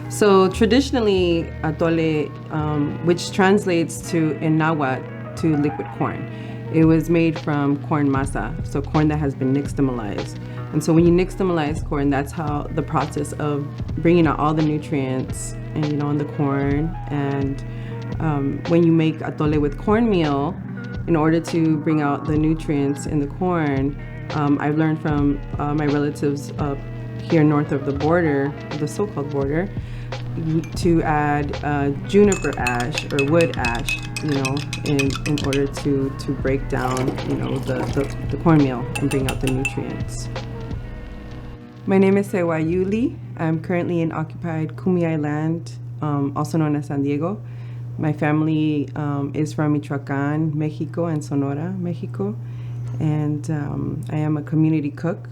So traditionally, atole, which translates to in Nahuatl to liquid corn, it was made from corn masa, so corn that has been nixtamalized. And so when you nixtamalize corn, that's how the process of bringing out all the nutrients, and in the corn. And when you make atole with cornmeal, in order to bring out the nutrients in the corn, I've learned from my relatives up here north of the border, the so-called border, to add juniper ash or wood ash, in order to break down, the cornmeal and bring out the nutrients. My name is Sewa Yuli. I'm currently in occupied Kumeyaay land, also known as San Diego. My family is from Michoacán, Mexico, and Sonora, Mexico. And I am a community cook.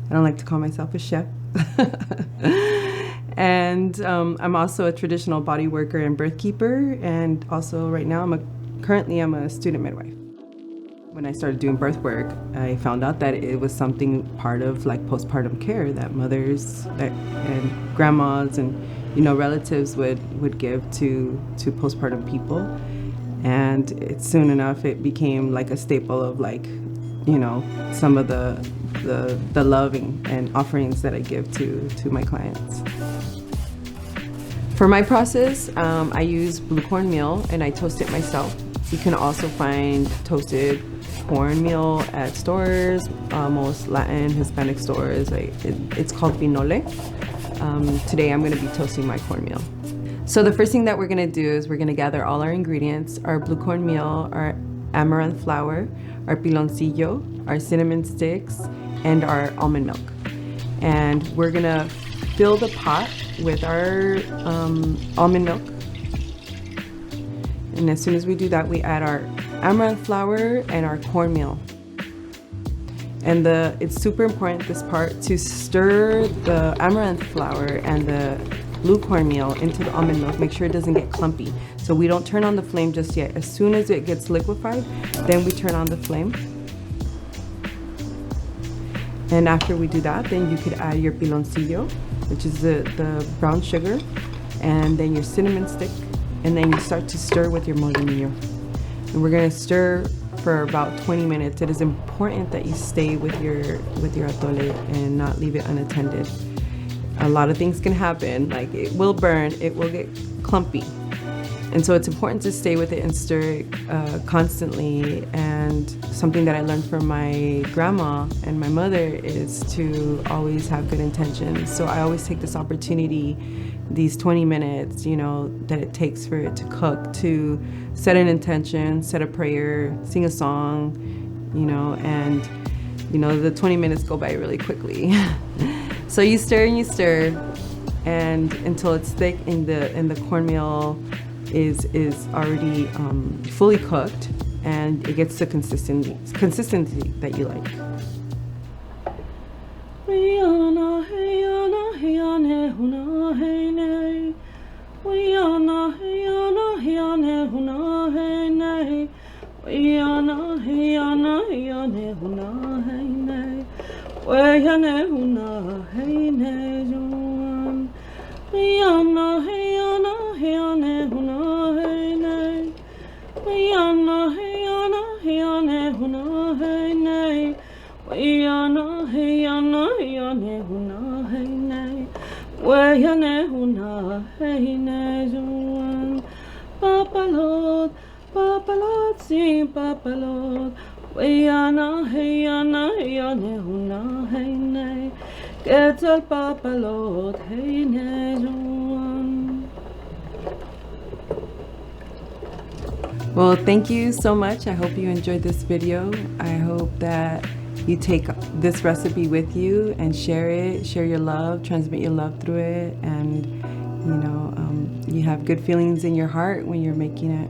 I don't like to call myself a chef. And I'm also a traditional body worker and birth keeper. And also right now, currently I'm a student midwife. When I started doing birth work, I found out that it was something part of like postpartum care that mothers and grandmas and relatives would give to postpartum people. And soon enough it became like a staple of some of the love and offerings that I give to my clients. For my process, I use blue cornmeal and I toast it myself. You can also find toasted cornmeal at stores, most Latin, Hispanic stores. It's called pinole. Today I'm going to be toasting my cornmeal. So the first thing that we're going to do is we're going to gather all our ingredients: our blue cornmeal, our amaranth flour, our piloncillo, our cinnamon sticks, and our almond milk. And we're going to fill the pot with our almond milk. And as soon as we do that, we add our amaranth flour and our cornmeal. And it's super important, this part, to stir the amaranth flour and the blue cornmeal into the almond milk. Make sure it doesn't get clumpy. So we don't turn on the flame just yet. As soon as it gets liquefied, then we turn on the flame. And after we do that, then you could add your piloncillo, which is the brown sugar, and then your cinnamon stick, and then you start to stir with your molinillo. And we're gonna stir for about 20 minutes. It is important that you stay with your atole and not leave it unattended. A lot of things can happen, like it will burn, it will get clumpy. And so it's important to stay with it and stir it constantly. And something that I learned from my grandma and my mother is to always have good intentions. So I always take this opportunity, these 20 minutes, that it takes for it to cook, to set an intention, set a prayer, sing a song, and the 20 minutes go by really quickly. So you stir and you stir, and until it's thick and the cornmeal is already fully cooked and it gets the consistency that you like. Papalot, papalot, si papalot. Weyana, heyana, heyane, huna, heyne. Quetzal papalot, heyne, juan. Well, thank you so much. I hope you enjoyed this video. I hope that you take this recipe with you and share it, share your love, transmit your love through it, and you have good feelings in your heart when you're making it.